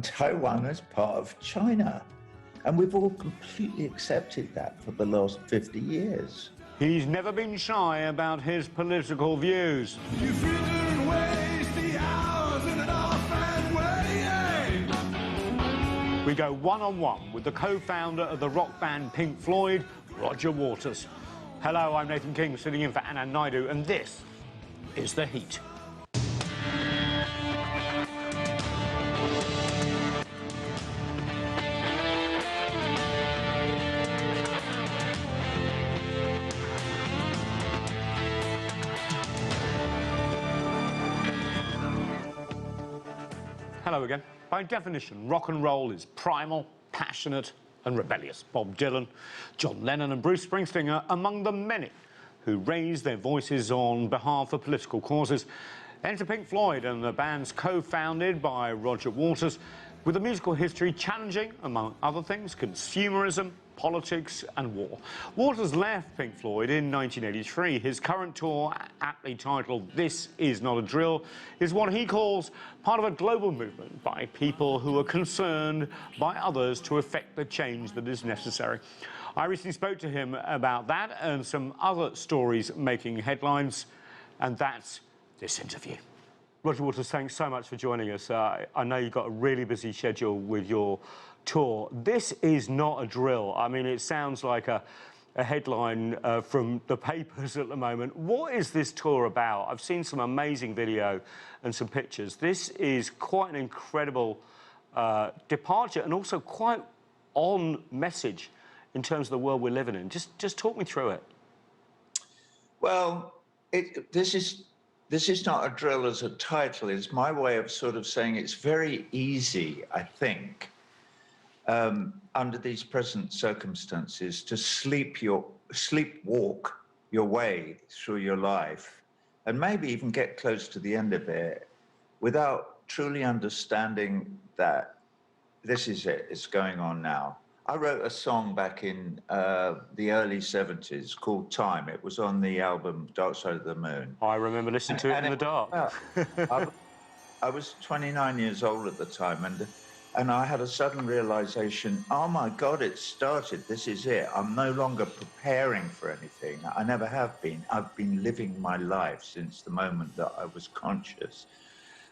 Taiwan as part of China. And we've all completely accepted that for the last 50 years. He's never been shy about his political views. You and waste the hours in an offhand way. We go one-on-one with the co-founder of the rock band Pink Floyd, Roger Waters. Hello, I'm Nathan King, sitting in for Anand Naidu, and this is The Heat. Hello again. By definition, rock and roll is primal, passionate and rebellious. Bob Dylan, John Lennon and Bruce Springsteen are among the many who raise their voices on behalf of political causes. Enter Pink Floyd, and the band's co-founded by Roger Waters, with a musical history challenging, among other things, consumerism, politics and war. Waters left Pink Floyd in 1983. His current tour, aptly titled This Is Not a Drill, is what he calls part of a global movement by people who are concerned by others to effect the change that is necessary. I recently spoke to him about that and some other stories making headlines, and that's this interview. Roger Waters, thanks so much for joining us. I know you've got a really busy schedule with your tour. This is not a drill. I mean, it sounds like a headline from the papers at the moment. What is this tour about? I've seen some amazing video and some pictures. This is quite an incredible departure and also quite on message in terms of the world we're living in. Just talk me through it. Well, this is not a drill as a title. It's my way of sort of saying it's very easy, I think, under these present circumstances, to sleepwalk your way through your life and maybe even get close to the end of it without truly understanding that this is it, it's going on now. I wrote a song back in the early 70s called Time. It was on the album Dark Side of the Moon. I remember listening to it in the dark. I was 29 years old at the time, and I had a sudden realization, oh my God, it started, this is it. I'm no longer preparing for anything. I never have been. I've been living my life since the moment that I was conscious.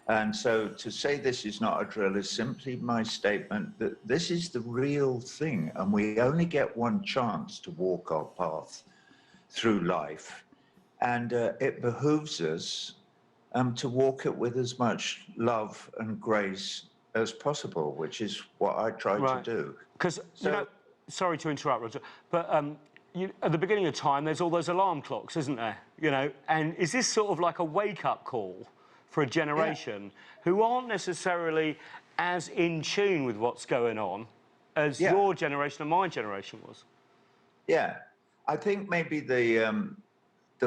And so to say this is not a drill is simply my statement that this is the real thing, and we only get one chance to walk our path through life. And it behooves us to walk it with as much love and grace as possible, which is what I try to do. Because, you know, sorry to interrupt, Roger, but at the beginning of time, there's all those alarm clocks, isn't there? You know, and is this sort of like a wake-up call for a generation who aren't necessarily as in tune with what's going on as your generation and my generation was? Yeah, I think maybe the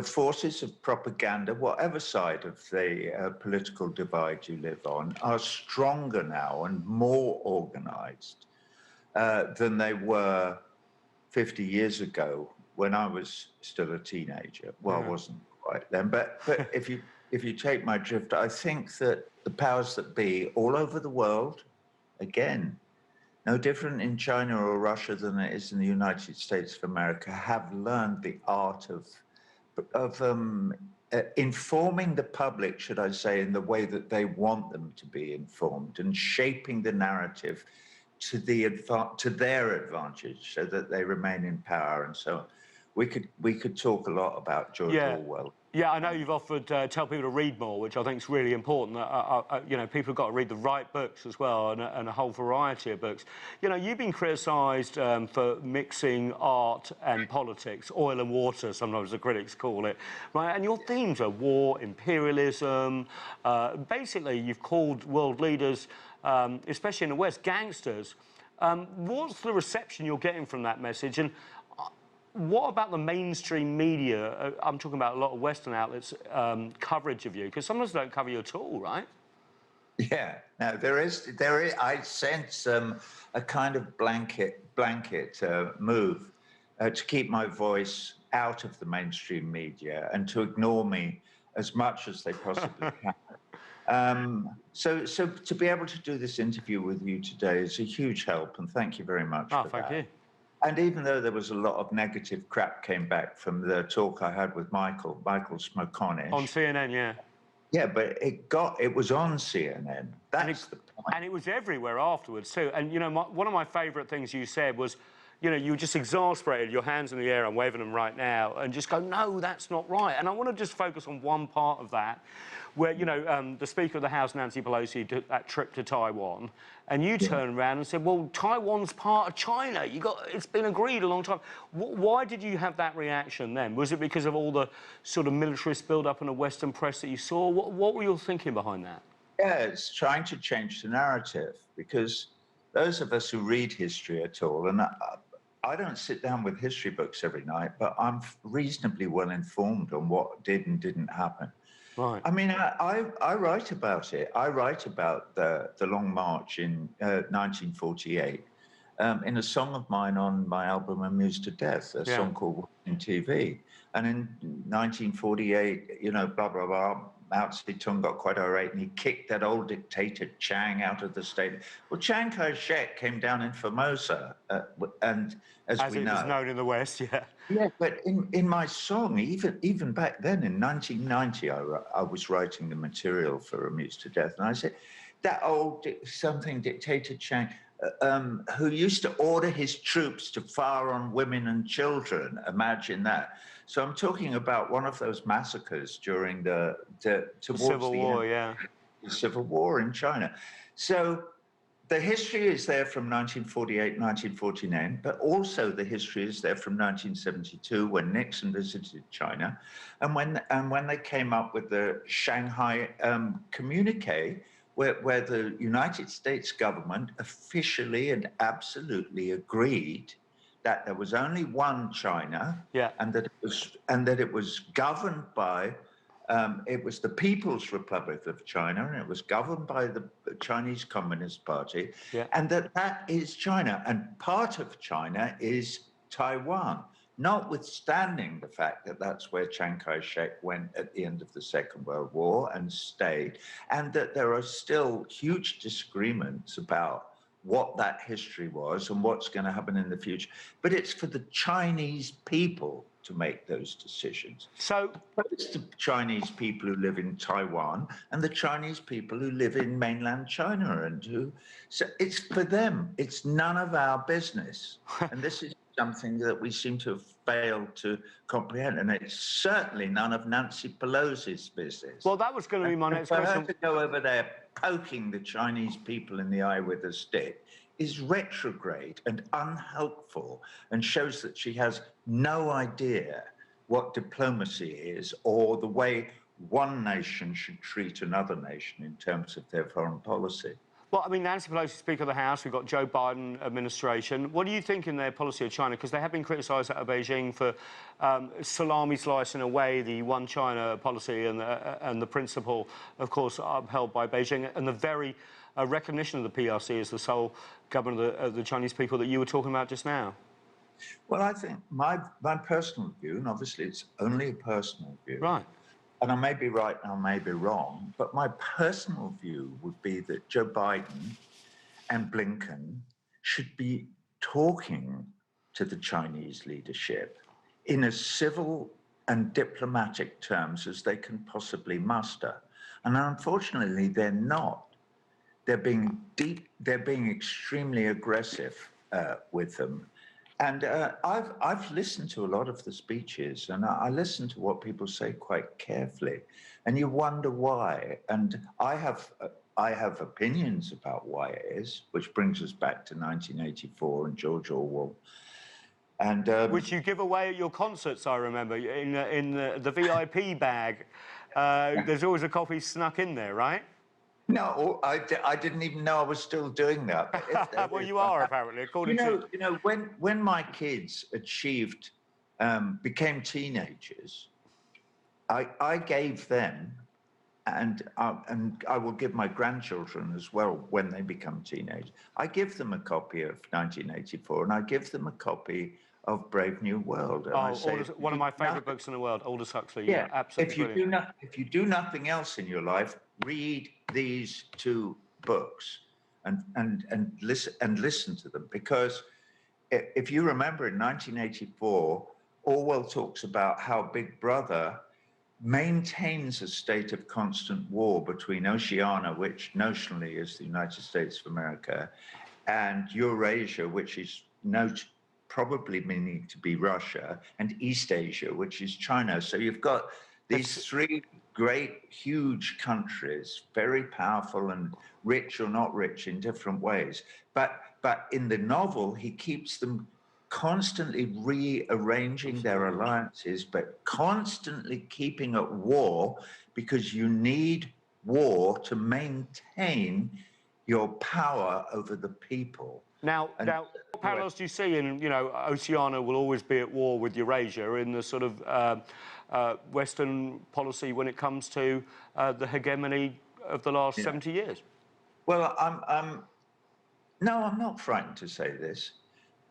forces of propaganda, whatever side of the political divide you live on, are stronger now and more organized than they were 50 years ago when I was still a teenager. Well, I wasn't quite then, but if you take my drift, I think that the powers that be all over the world, again, no different in China or Russia than it is in the United States of America, have learned the art of informing the public, should I say, in the way that they want them to be informed, and shaping the narrative to their advantage so that they remain in power. And so we could talk a lot about George Orwell. Yeah, I know you've offered tell people to read more, which I think is really important. You know, people have got to read the right books as well, and a whole variety of books. You know, you've been criticised for mixing art and politics, oil and water, sometimes the critics call it, right? And your themes are war, imperialism. Basically, you've called world leaders, especially in the West, gangsters. What's the reception you're getting from that message? And what about the mainstream media? I'm talking about a lot of Western outlets' coverage of you, because sometimes they don't cover you at all, right? Yeah, no, there is. I sense a kind of blanket move to keep my voice out of the mainstream media and to ignore me as much as they possibly can. So to be able to do this interview with you today is a huge help, and thank you very much Oh, for thank that. you. And even though there was a lot of negative crap came back from the talk I had with Michael Smokonis. On CNN, yeah. Yeah, but it was on CNN. That's the point. And it was everywhere afterwards too. And you know, one of my favourite things you said was, you know, you were just exasperated, your hands in the air, I'm waving them right now, and just go, no, that's not right. And I want to just focus on one part of that, where, you know, the Speaker of the House, Nancy Pelosi, did that trip to Taiwan, and you turned around and said, well, Taiwan's part of China. It's been agreed a long time. Why did you have that reaction then? Was it because of all the sort of militarist build-up in the Western press that you saw? What were you thinking behind that? Yeah, it's trying to change the narrative, because those of us who read history at all, and I don't sit down with history books every night, but I'm reasonably well informed on what did and didn't happen. Right. I mean, I write about it. I write about the Long March in 1948 in a song of mine on my album Amused to Death, a song called Watching TV. And in 1948, you know, blah, blah, blah, Mao Zedong got quite irate and he kicked that old dictator Chiang out of the state. Well, Chiang Kai-shek came down in Formosa, and as we know, As it was known in the West, yeah. yeah, but in my song, even back then in 1990, I was writing the material for Amused to Death, and I said, that old something dictator Chiang, who used to order his troops to fire on women and children. Imagine that. So I'm talking about one of those massacres during towards Civil the War, end, yeah. the Civil War in China. So the history is there from 1948, 1949, but also the history is there from 1972 when Nixon visited China, and when they came up with the Shanghai Communique, where the United States government officially and absolutely agreed that there was only one China, and that it was governed by. It was the People's Republic of China, and it was governed by the Chinese Communist Party, and that is China. And part of China is Taiwan, notwithstanding the fact that that's where Chiang Kai-shek went at the end of the Second World War and stayed, and that there are still huge disagreements about what that history was and what's going to happen in the future. But it's for the Chinese people to make those decisions. So it's the Chinese people who live in Taiwan and the Chinese people who live in mainland China, so it's for them. It's none of our business. And this is something that we seem to have failed to comprehend, and it's certainly none of Nancy Pelosi's business. Well, that was going to be my next question. For her to go over there poking the Chinese people in the eye with a stick is retrograde and unhelpful, and shows that she has no idea what diplomacy is or the way one nation should treat another nation in terms of their foreign policy. Well, I mean, Nancy Pelosi, Speaker of the House, we've got Joe Biden administration. What do you think in their policy of China? Because they have been criticised out of Beijing for salami slicing away the one China policy and the principle, of course, upheld by Beijing, and the very recognition of the PRC as the sole government of the Chinese people that you were talking about just now. Well, I think my personal view, and obviously it's only a personal view, right? And I may be right and I may be wrong, but my personal view would be that Joe Biden and Blinken should be talking to the Chinese leadership in as civil and diplomatic terms as they can possibly muster. And unfortunately, they're not. They're being extremely aggressive with them. And I've listened to a lot of the speeches, and I listen to what people say quite carefully, and you wonder why. And I have opinions about why it is, which brings us back to 1984 and George Orwell. And which you give away at your concerts, I remember, in the VIP bag. There's always a copy snuck in there, right? No, I didn't even know I was still doing that. Well, you are, apparently, according to... You know, when my kids achieved, became teenagers, I gave them, and I will give my grandchildren as well when they become teenagers, I give them a copy of 1984, and I give them a copy of Brave New World. And I say, one of my favourite books in the world, Aldous Huxley. Yeah, absolutely. If you do nothing else in your life, read these two books and listen to them, because if you remember in 1984, Orwell talks about how Big Brother maintains a state of constant war between Oceania, which notionally is the United States of America, and Eurasia, which is probably meaning to be Russia, and East Asia, which is China. So you've got these three great, huge countries, very powerful and rich or not rich in different ways. But in the novel, he keeps them constantly rearranging their alliances, but constantly keeping at war, because you need war to maintain your power over the people. Now, what parallels do you see in, Oceania will always be at war with Eurasia in the sort of Western policy when it comes to the hegemony of the last 70 years? Well, no, I'm not frightened to say this.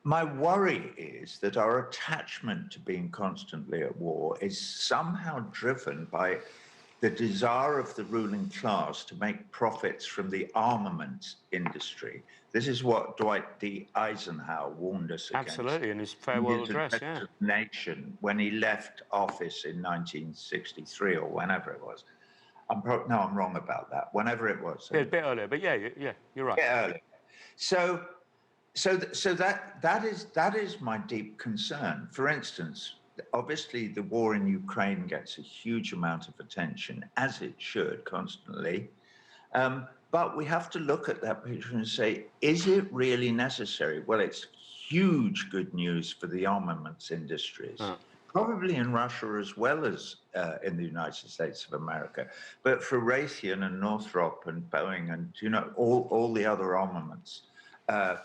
My worry is that our attachment to being constantly at war is somehow driven by the desire of the ruling class to make profits from the armaments industry. This is what Dwight D. Eisenhower warned us against. Absolutely, in his farewell address, yeah. Nation, when he left office in 1963 or whenever it was. I'm wrong about that. Whenever it was. Yeah, a bit earlier, but yeah, you're right. Yeah, earlier. So that is my deep concern. For instance, obviously the war in Ukraine gets a huge amount of attention, as it should, constantly. But we have to look at that picture and say, is it really necessary? Well, it's huge good news for the armaments industries, probably in Russia as well as in the United States of America. But for Raytheon and Northrop and Boeing and, all the other armaments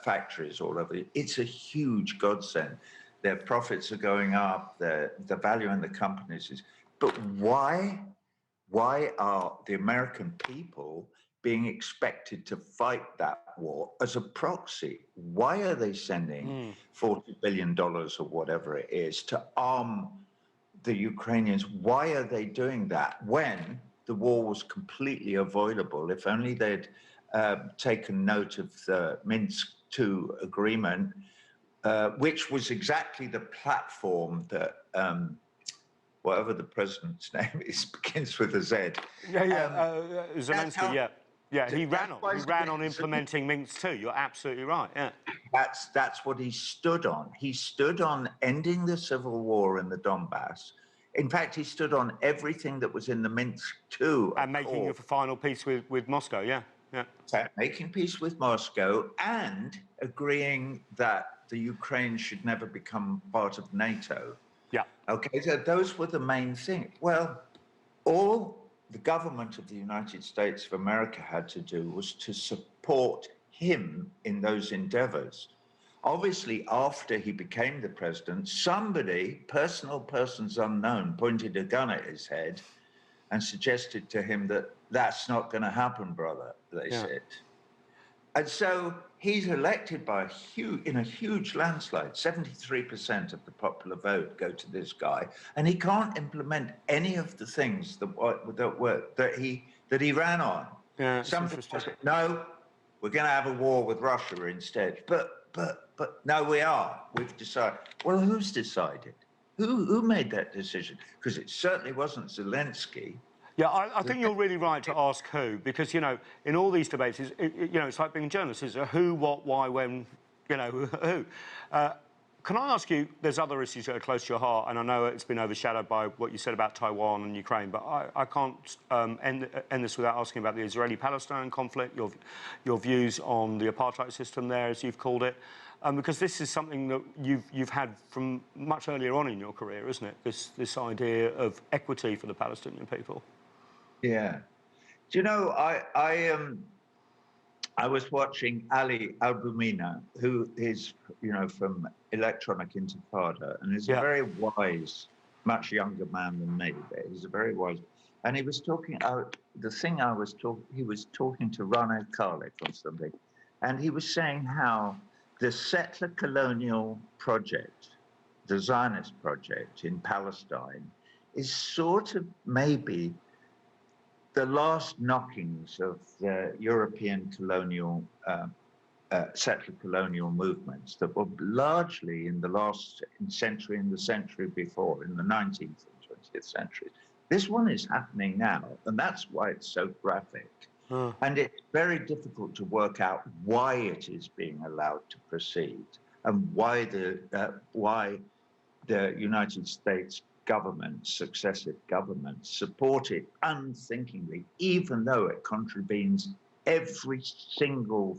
factories all over, it's a huge godsend. Their profits are going up, the value in the companies is, but why are the American people being expected to fight that war as a proxy? Why are they sending $40 billion or whatever it is to arm the Ukrainians? Why are they doing that when the war was completely avoidable? If only they'd taken note of the Minsk II agreement, which was exactly the platform that whatever the president's name is begins with a Z. Zelensky, he ran on implementing Minsk II. You're absolutely right. Yeah, that's what he stood on. He stood on ending the civil war in the Donbass. In fact, he stood on everything that was in the Minsk II and making a final peace with Moscow. Yeah. Making peace with Moscow and agreeing that the Ukraine should never become part of NATO. Yeah. Okay, so those were the main things. Well, all the government of the United States of America had to do was to support him in those endeavors. Obviously, after he became the president, somebody, persons unknown, pointed a gun at his head and suggested to him that that's not going to happen, brother, they said. And so he's elected by in a huge landslide. 73% of the popular vote go to this guy, and he can't implement any of the things that he ran on. Yeah, no, we're going to have a war with Russia instead. But no, we are. We've decided. Well, who's decided? Who made that decision? Because it certainly wasn't Zelensky. Yeah, I think you're really right to ask who, because, in all these debates, it's like being a journalist. It's a who, what, why, when, who. Can I ask you, there's other issues that are close to your heart, and I know it's been overshadowed by what you said about Taiwan and Ukraine, but I can't end this without asking about the Israeli-Palestine conflict, your views on the apartheid system there, as you've called it, because this is something that you've had from much earlier on in your career, isn't it? This idea of equity for the Palestinian people. Yeah. Do you know, I was watching Ali Al-Boumina, who is, from Electronic Intifada, and is a very wise, much younger man than me, but he's a very wise. And he was talking, he was talking to Rana Khalek or something, and he was saying how the settler colonial project, the Zionist project in Palestine, is sort of maybe the last knockings of the European colonial settler colonial movements that were largely in the last century and the century before, in the 19th and 20th centuries. This one is happening now, and that's why it's so graphic. And it's very difficult to work out why it is being allowed to proceed and why the United States government, successive governments, support it unthinkingly, even though it contravenes every single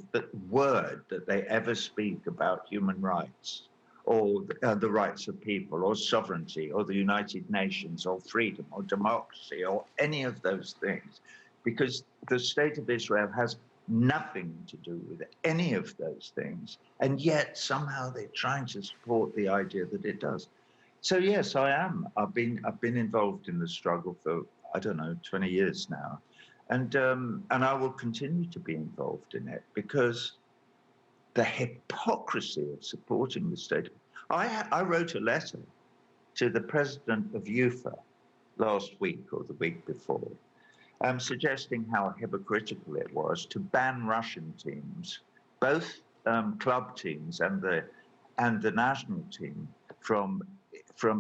word that they ever speak about human rights or the rights of people or sovereignty or the United Nations or freedom or democracy or any of those things, because the state of Israel has nothing to do with any of those things, and yet somehow they're trying to support the idea that it does. So yes, I am. I've been involved in the struggle for, I don't know, 20 years now. And I will continue to be involved in it because the hypocrisy of supporting the state. I wrote a letter to the president of UFA last week or the week before, suggesting how hypocritical it was to ban Russian teams, both club teams and the national team, from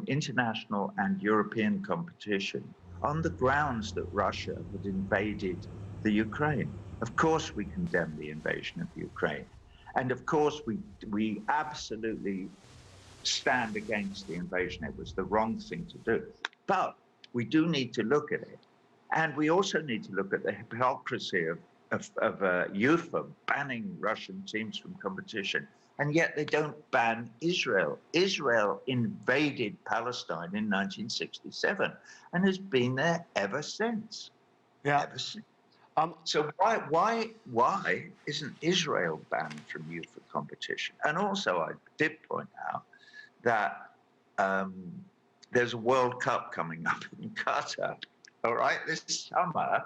international and European competition on the grounds that Russia had invaded the Ukraine. Of course, we condemn the invasion of Ukraine. And of course, we absolutely stand against the invasion. It was the wrong thing to do. But we do need to look at it. And we also need to look at the hypocrisy of UEFA banning Russian teams from competition. And yet they don't ban Israel. Israel invaded Palestine in 1967 and has been there ever since. Yeah. Ever since. So why isn't Israel banned from UEFA competition? And also, I did point out that there's a World Cup coming up in Qatar, all right, this summer,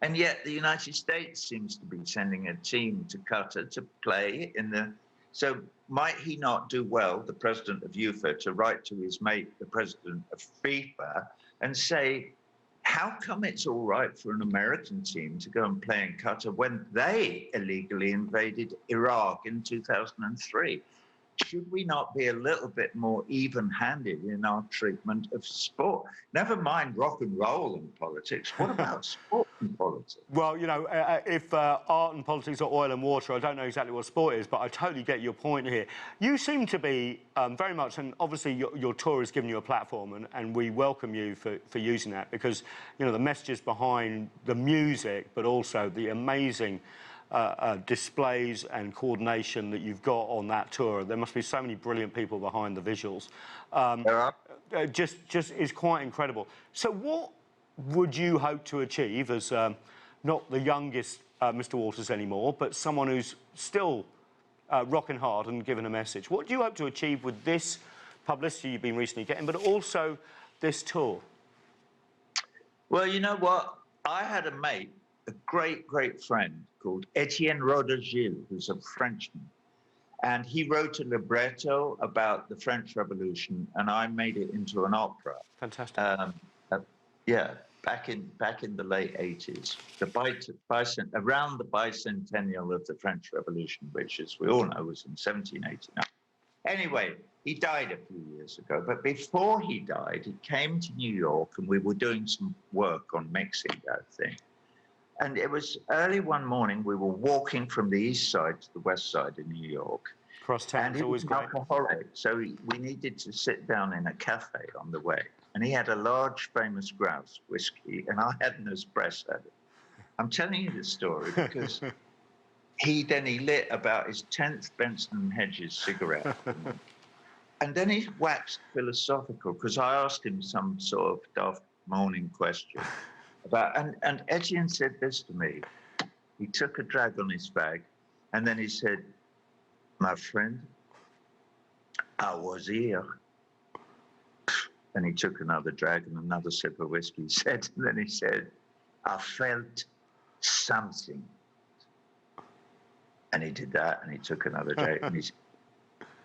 and yet the United States seems to be sending a team to Qatar to play in the. So might he not do well, the president of UEFA, to write to his mate, the president of FIFA, and say, how come it's all right for an American team to go and play in Qatar when they illegally invaded Iraq in 2003? Should we not be a little bit more even-handed in our treatment of sport? Never mind rock and roll and politics. What about sport and politics? Well, you know, if art and politics are oil and water, I don't know exactly what sport is, but I totally get your point here. You seem to be very much, and obviously your tour has given you a platform, and we welcome you for using that, because, you know, the messages behind the music, but also the amazing displays and coordination that you've got on that tour. There must be so many brilliant people behind the visuals. Just is quite incredible. So what would you hope to achieve as not the youngest Mr. Waters anymore, but someone who's still rocking hard and giving a message? What do you hope to achieve with this publicity you've been recently getting, but also this tour? Well, you know what? I had a mate, a great, great friend called Etienne Roedergil, who's a Frenchman. And he wrote a libretto about the French Revolution, and I made it into an opera. Fantastic. Yeah, back in the late 80s, around the bicentennial of the French Revolution, which, as we all know, was in 1789. Anyway, he died a few years ago, but before he died, he came to New York, and we were doing some work on mixing that thing. And it was early one morning, we were walking from the east side to the west side in New York. Cross town is always great. Alcoholic, so we needed to sit down in a cafe on the way. And he had a large famous grouse whiskey, and I had an espresso. I'm telling you this story because he lit about his 10th Benson & Hedges cigarette. And then he waxed philosophical because I asked him some sort of daft morning question. And Etienne said this to me. He took a drag on his fag, and then he said, my friend, I was here. And he took another drag and another sip of whiskey. And then he said, I felt something. And he did that, and he took another drag,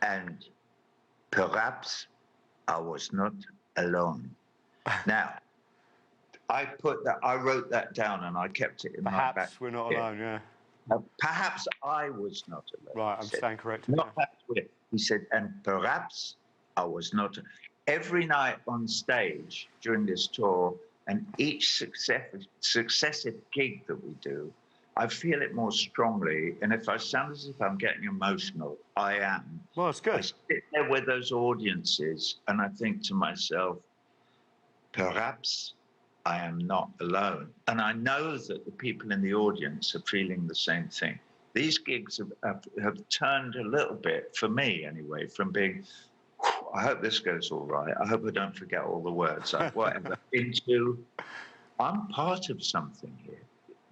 and perhaps I was not alone. Now, I wrote that down and I kept it in my back. Perhaps we're not alone, yeah. Perhaps I was not alone. Right, he I'm said. staying corrected. Not perhaps he said, and perhaps I was not. Every night on stage during this tour and each successive gig that we do, I feel it more strongly. And if I sound as if I'm getting emotional, I am. Well, it's I good. sit there with those audiences and I think to myself, perhaps I am not alone. And I know that the people in the audience are feeling the same thing. These gigs have turned a little bit, for me anyway, from being, I hope this goes all right, I hope I don't forget all the words, whatever, into, I'm part of something here.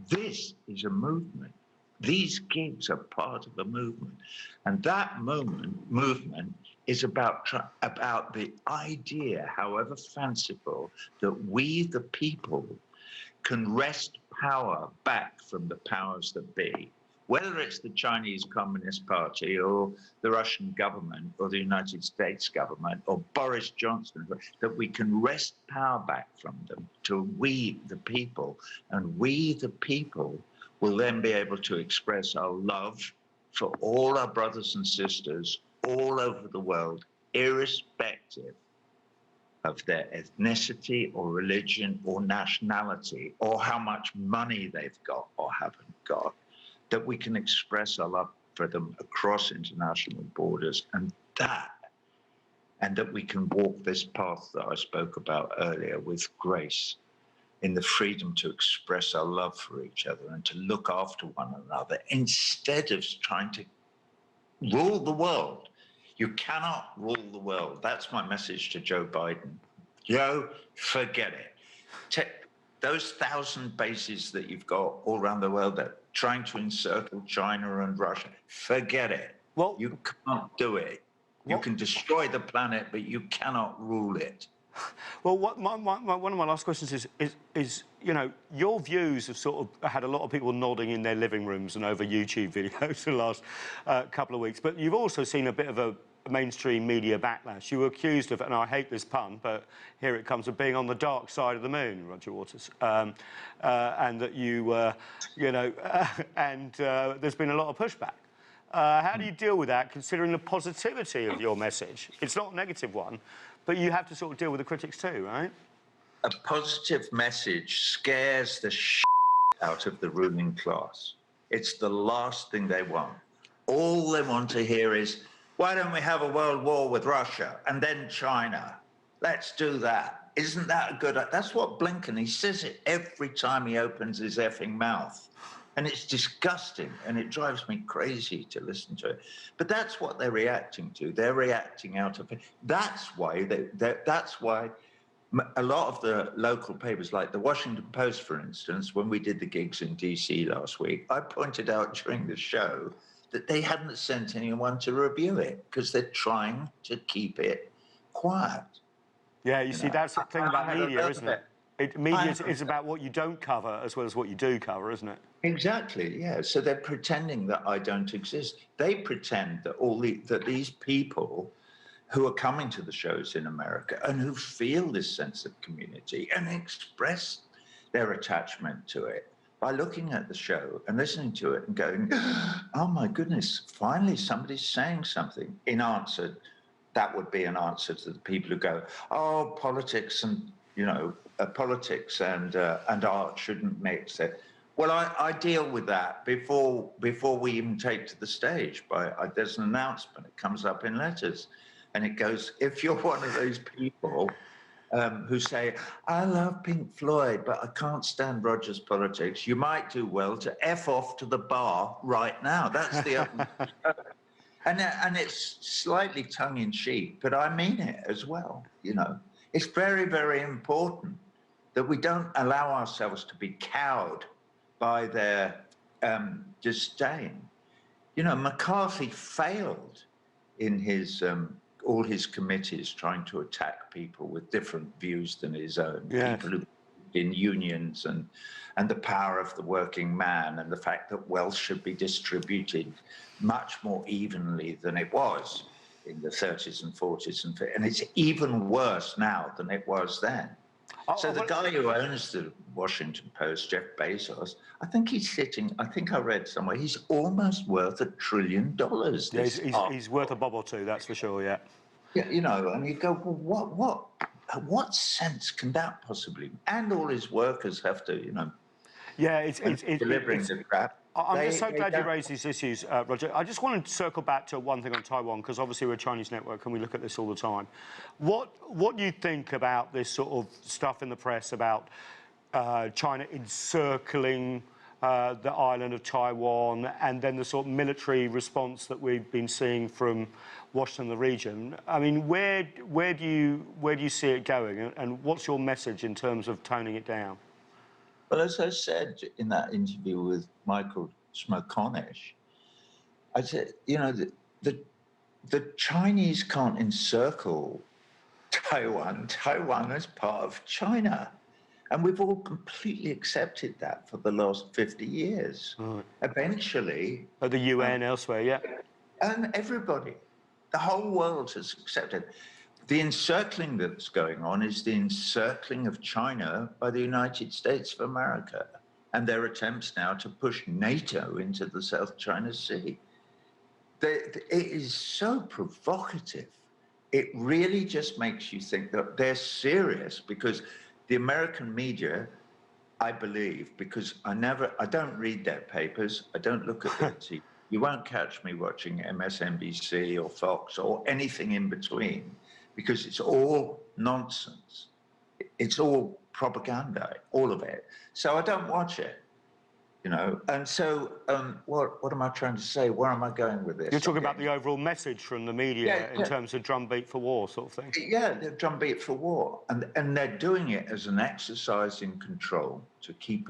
This is a movement. These gigs are part of a movement. And that movement is about the idea, however fanciful, that we, the people, can wrest power back from the powers that be. Whether it's the Chinese Communist Party or the Russian government or the United States government or Boris Johnson, that we can wrest power back from them to we, the people. And we, the people, will then be able to express our love for all our brothers and sisters all over the world, irrespective of their ethnicity or religion or nationality or how much money they've got or haven't got, that we can express our love for them across international borders, and that we can walk this path that I spoke about earlier with grace, in the freedom to express our love for each other and to look after one another instead of trying to rule the world. You cannot rule the world. That's my message to Joe Biden. Joe, forget it. Those 1,000 bases that you've got all around the world that are trying to encircle China and Russia, forget it. Well, you can't do it. You can destroy the planet, but you cannot rule it. Well, one of my last questions is, you know, your views have sort of had a lot of people nodding in their living rooms and over YouTube videos for the last couple of weeks, but you've also seen a bit of a mainstream media backlash. You were accused of, and I hate this pun, but here it comes, of being on the dark side of the moon, Roger Waters, and that you, you know, and there's been a lot of pushback. How do you deal with that, considering the positivity of your message? It's not a negative one, but you have to sort of deal with the critics too, right? A positive message scares the out of the ruling class. It's the last thing they want. All they want to hear is, why don't we have a world war with Russia and then China? Let's do that. Isn't that a good... That's what Blinken, he says it every time he opens his effing mouth. And it's disgusting, and it drives me crazy to listen to it. But that's what they're reacting to. They're reacting out of it. That's why a lot of the local papers, like the Washington Post, for instance, when we did the gigs in DC last week, I pointed out during the show that they hadn't sent anyone to review it because they're trying to keep it quiet. Yeah, you see, that's the thing about media, isn't it? Media is about what you don't cover as well as what you do cover, isn't it? Exactly, yeah. So they're pretending that I don't exist. They pretend that that these people who are coming to the shows in America and who feel this sense of community and express their attachment to it by looking at the show and listening to it and going, oh my goodness, finally somebody's saying something. In answer, that would be an answer to the people who go, oh, politics and, you know, politics and art shouldn't mix it. Well, I deal with that before we even take to the stage. There's an announcement, it comes up in letters, and it goes, if you're one of those people who say, I love Pink Floyd, but I can't stand Roger's politics, you might do well to F off to the bar right now. That's the open and it's slightly tongue-in-cheek, but I mean it as well, you know. It's very, very important that we don't allow ourselves to be cowed by their disdain. You know, McCarthy failed in his all his committees trying to attack people with different views than his own. Yes. People who in unions and the power of the working man and the fact that wealth should be distributed much more evenly than it was in the 30s and 40s and it's even worse now than it was then. So the guy who owns the Washington Post, Jeff Bezos, I think I read somewhere, he's almost worth $1 trillion. Yeah, he's worth a bob or two, that's for sure, yeah. Yeah, you know, and you go, well, what sense can that possibly? And all his workers have to, you know, Yeah, it's delivering the crap. I'm just so glad you raised these issues, Roger. I just wanted to circle back to one thing on Taiwan, because obviously we're a Chinese network and we look at this all the time. What do you think about this sort of stuff in the press about China encircling the island of Taiwan, and then the sort of military response that we've been seeing from Washington, the region? I mean, where do you see it going, and what's your message in terms of toning it down? Well, as I said in that interview with Michael Smerconish, I said, you know, the Chinese can't encircle Taiwan. Taiwan is part of China. And we've all completely accepted that for the last 50 years. Right. Eventually... At the UN, elsewhere, yeah. And everybody, the whole world has accepted. The encircling that's going on is the encircling of China by the United States of America and their attempts now to push NATO into the South China Sea. It is so provocative. It really just makes you think that they're serious, because the American media, I believe, because I don't read their papers, I don't look at their TV. You won't catch me watching MSNBC or Fox or anything in between, because it's all nonsense. It's all propaganda, all of it. So I don't watch it, you know. And so what am I trying to say? Where am I going with this? You're talking about the overall message from the media in terms of drumbeat for war sort of thing? Yeah, the drumbeat for war. And they're doing it as an exercise in control, to keep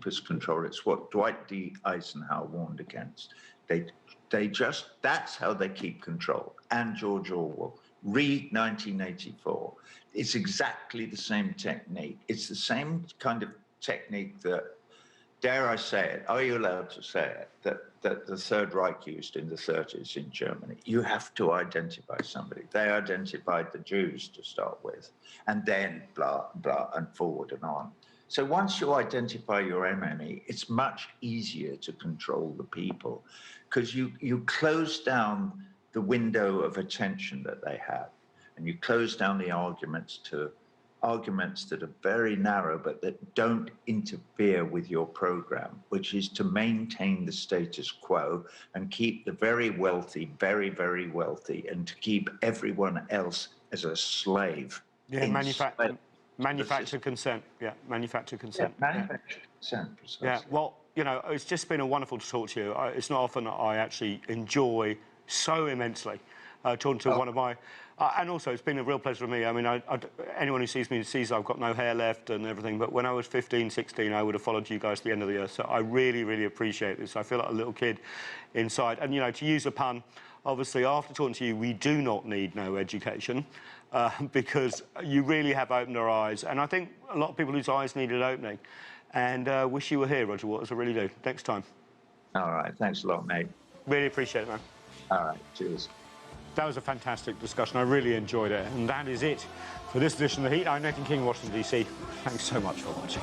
us controlled. It's what Dwight D. Eisenhower warned against. That's how they keep control. And George Orwell. Read 1984. It's exactly the same technique. It's the same kind of technique that, dare I say it, are you allowed to say it, that the Third Reich used in the 30s in Germany? You have to identify somebody. They identified the Jews to start with, and then blah, blah, and forward and on. So once you identify your enemy, it's much easier to control the people, because you close down the window of attention that they have, and you close down the arguments that are very narrow, but that don't interfere with your program, which is to maintain the status quo and keep the very wealthy very, very wealthy, and to keep everyone else as a slave. Yeah, manufactured consent. Yeah, manufactured consent. Yeah, manufactured consent, precisely. Yeah, well, you know, it's just been wonderful to talk to you. It's not often that I actually enjoy so immensely talking to one of my... and also, it's been a real pleasure for me. I mean, anyone who sees me sees I've got no hair left and everything, but when I was 15, 16, I would have followed you guys to the end of the earth. So I really, really appreciate this. I feel like a little kid inside. And, you know, to use a pun, obviously, after talking to you, we do not need no education, because you really have opened our eyes. And I think a lot of people whose eyes needed opening. And wish you were here, Roger Waters, I really do. Next time. All right. Thanks a lot, mate. Really appreciate it, man. All right. Cheers. That was a fantastic discussion. I really enjoyed it. And that is it for this edition of The Heat. I'm Nathan King, Washington, D.C. Thanks so much for watching.